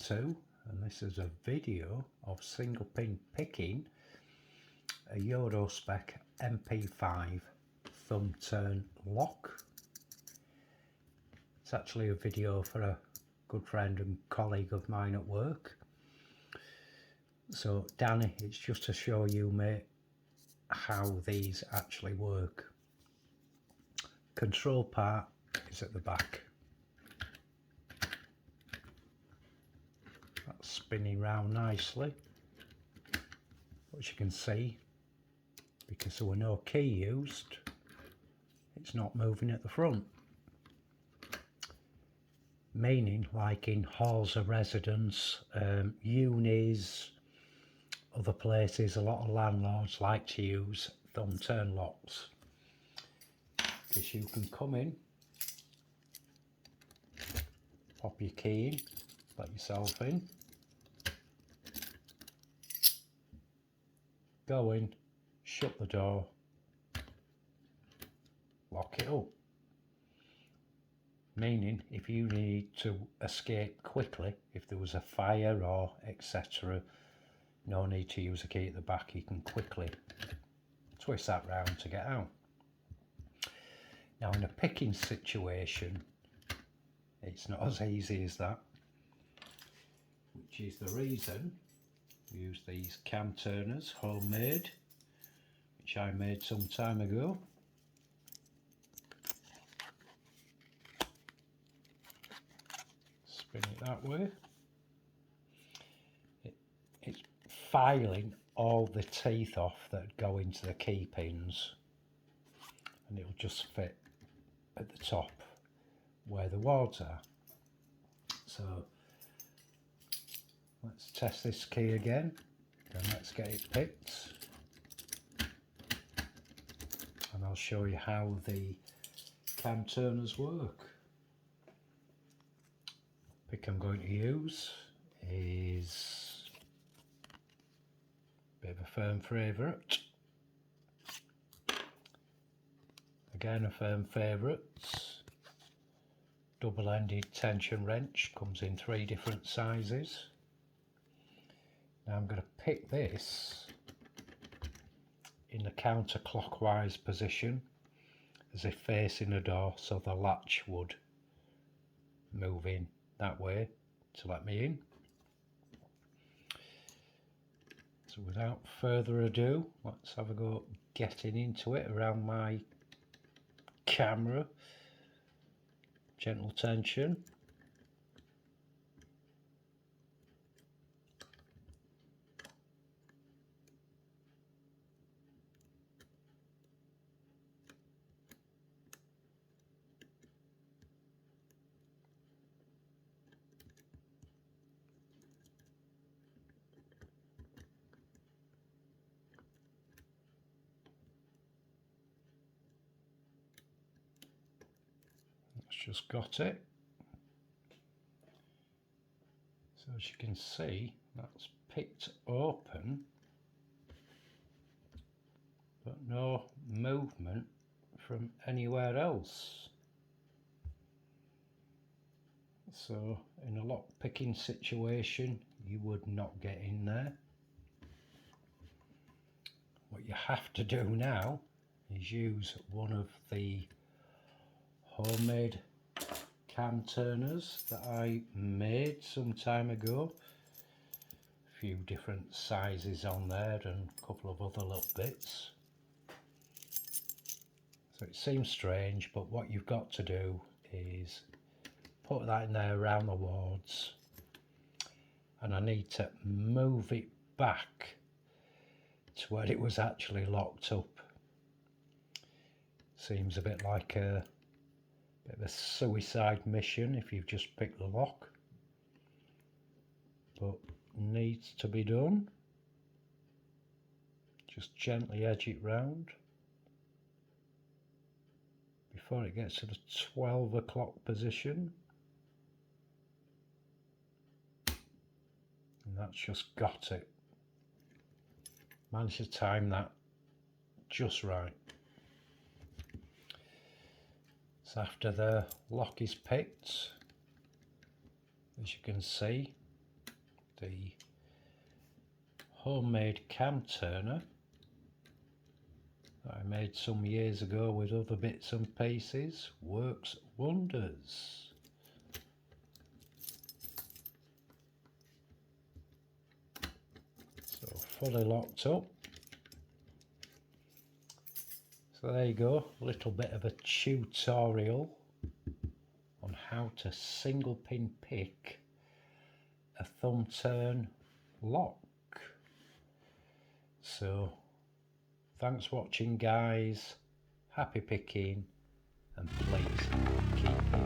to, and this is a video of single pin picking a Spec MP5 Thumbturn lock. It's actually a video for a good friend and colleague of mine at work. So Danny, it's just to show you, mate, how these actually work. Control part is at the back. That's spinning round nicely. As you can see, because there were no key used, it's not moving at the front. Meaning, like in halls of residence, unis, other places, a lot of landlords like to use Thumbturn locks. Because you can come in, pop your key in, let yourself in, go in, shut the door, lock it up. Meaning, if you need to escape quickly, if there was a fire or etc., no need to use a key at the back, you can quickly twist that round to get out. Now in a picking situation, it's not as easy as that, which is the reason we use these cam turners, homemade, which I made some time ago. Spin it that way. It's filing all the teeth off that go into the key pins, and it'll just fit at the top where the wards are. So let's test this key again, then let's get it picked, and I'll show you how the cam turners work. The pick I'm going to use is a bit of a firm favourite. Again, a firm favourite. Double-ended tension wrench, comes in 3 different sizes. Now I'm going to pick this in the counterclockwise position, as if facing the door, so the latch would move in that way to let me in. So without further ado, let's have a go getting into it around my camera. Gentle tension. Just got it. So as you can see, that's picked open, but no movement from anywhere else. So in a lock picking situation, you would not get in there. What you have to do now is use one of the homemade cam turners that I made some time ago. A few different sizes on there and a couple of other little bits. So it seems strange, but what you've got to do is put that in there around the wards, and I need to move it back to where it was actually locked up. Seems a bit like a bit of a suicide mission if you've just picked the lock, but needs to be done. Just gently edge it round before it gets to the 12 o'clock position, and that's just got it. Managed to time that just right. So after the lock is picked, as you can see, The homemade cam turner that I made some years ago with other bits and pieces works wonders. So fully locked up. So there you go, a little bit of a tutorial on how to single pin pick a Thumbturn lock. So thanks for watching guys, happy picking, and please keep